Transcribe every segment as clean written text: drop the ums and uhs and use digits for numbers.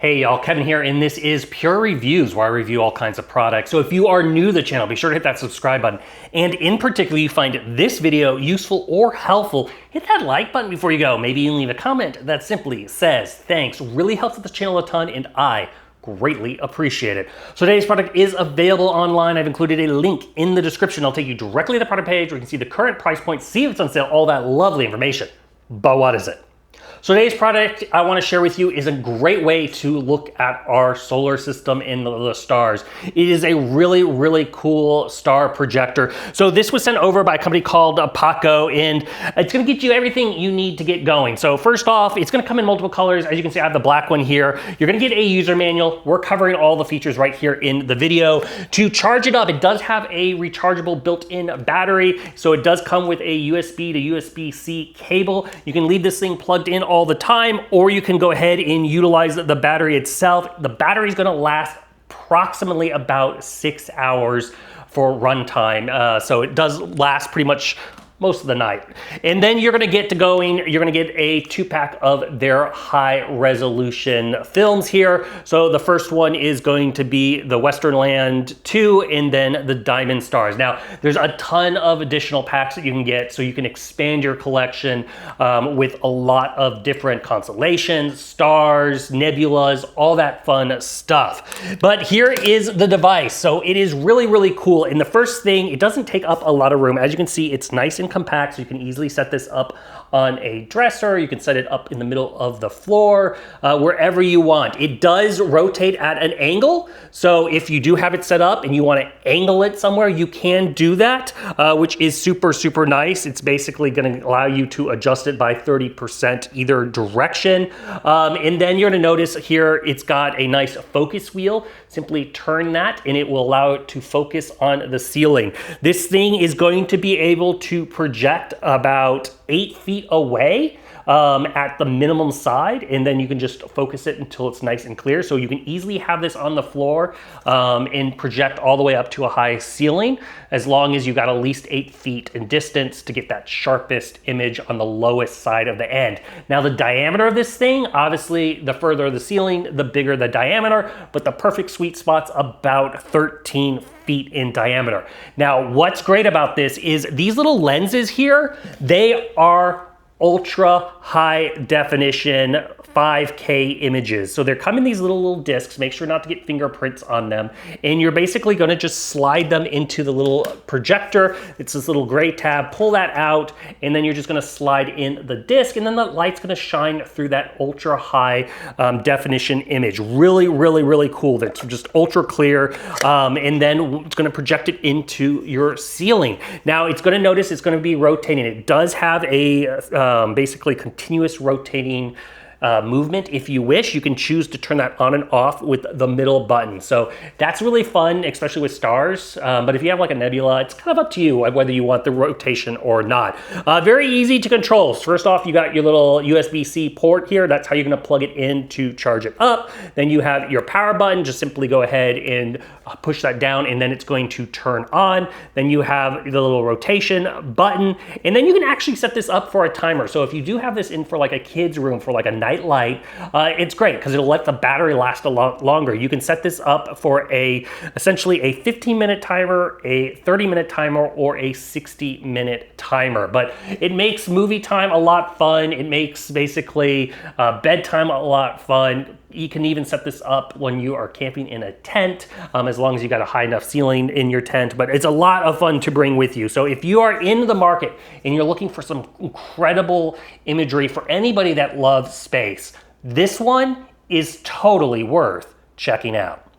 Hey y'all, Kevin here, and this is Pure Reviews, where I review all kinds of products. So if you are new to the channel, be sure to hit that subscribe button. And in particular, you find this video useful or helpful, hit that like button before you go. Maybe even leave a comment that simply says thanks. Really helps the channel a ton, and I greatly appreciate it. So today's product is available online. I've included a link in the description. I'll take you directly to the product page where you can see the current price point, see if it's on sale, all that lovely information. But what is it? So today's product I want to share with you is a great way to look at our solar system and the stars. It is a really cool star projector. So this was sent over by a company called POCOCO, and it's going to get you everything you need to get going. So first off, it's going to come in multiple colors. As you can see, I have the black one here. You're going to get a user manual. We're covering all the features right here in the video. To charge it up, it does have a rechargeable built-in battery. So it does come with a USB to USB-C cable. You can leave this thing plugged in all the time, or you can go ahead and utilize the battery itself. The battery is going to last approximately about 6 hours for runtime. So it does last pretty much most of the night. And then you're gonna get to going, you're gonna get a 2-pack of their high resolution films here. So the first one is going to be the Western Land 2 and then the Diamond Stars. Now, there's a ton of additional packs that you can get, so you can expand your collection with a lot of different constellations, stars, nebulas, all that fun stuff. But here is the device. So it is really cool. And the first thing, it doesn't take up a lot of room. As you can see, it's nice and compact, so you can easily set this up on a dresser. You can set it up in the middle of the floor, wherever you want. It does rotate at an angle, so if you do have it set up and you want to angle it somewhere, you can do that, which is super nice. It's basically going to allow you to adjust it by 30% either direction. And then you're going to notice here it's got a nice focus wheel. Simply turn that and it will allow it to focus on the ceiling. This thing is going to be able to project about 8 feet away at the minimum side, and then you can just focus it until it's nice and clear. So you can easily have this on the floor and project all the way up to a high ceiling, as long as you got at least 8 feet in distance to get that sharpest image on the lowest side of the end. Now the diameter of this thing, obviously the further the ceiling, the bigger the diameter, but the perfect sweet spot's about 13 feet in diameter. Now what's great about this is these little lenses here, they are ultra high definition 5K images. So they're coming in these little discs. Make sure not to get fingerprints on them. And you're basically going to just slide them into the little projector. It's this little gray tab. Pull that out, and then you're just going to slide in the disc, and then the light's going to shine through that ultra high definition image. Really cool. That's just ultra clear. And then it's going to project it into your ceiling. Now it's going to notice it's going to be rotating. It does have a basically continuous rotating movement. If you wish, you can choose to turn that on and off with the middle button. So that's really fun, especially with stars. But if you have like a nebula, it's kind of up to you whether you want the rotation or not. Very easy to control. First off, you got your little USB-C port here. That's how you're going to plug it in to charge it up. Then you have your power button. Just simply go ahead and push that down, and then it's going to turn on. Then you have the little rotation button, and then you can actually set this up for a timer. So if you do have this in for like a kid's room for like a night light, it's great because it'll let the battery last a lot longer. You can set this up for essentially a 15-minute timer, a 30-minute timer, or a 60-minute timer. But it makes movie time a lot fun. It makes basically bedtime a lot fun. You can even set this up when you are camping in a tent, as long as you got a high enough ceiling in your tent, but it's a lot of fun to bring with you. So if you are in the market and you're looking for some incredible imagery for anybody that loves space, this one is totally worth checking out.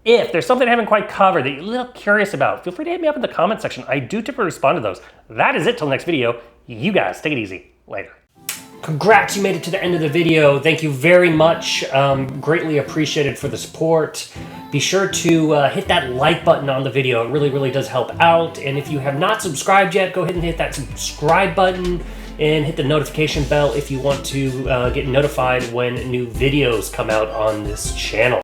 If there's something I haven't quite covered that you're a little curious about, feel free to hit me up in the comment section. I do typically respond to those. That is it till the next video. You guys take it easy. Later. Congrats, you made it to the end of the video. Thank you very much. Greatly appreciated for the support. Be sure to hit that like button on the video. It really does help out. And if you have not subscribed yet, go ahead and hit that subscribe button and hit the notification bell if you want to get notified when new videos come out on this channel.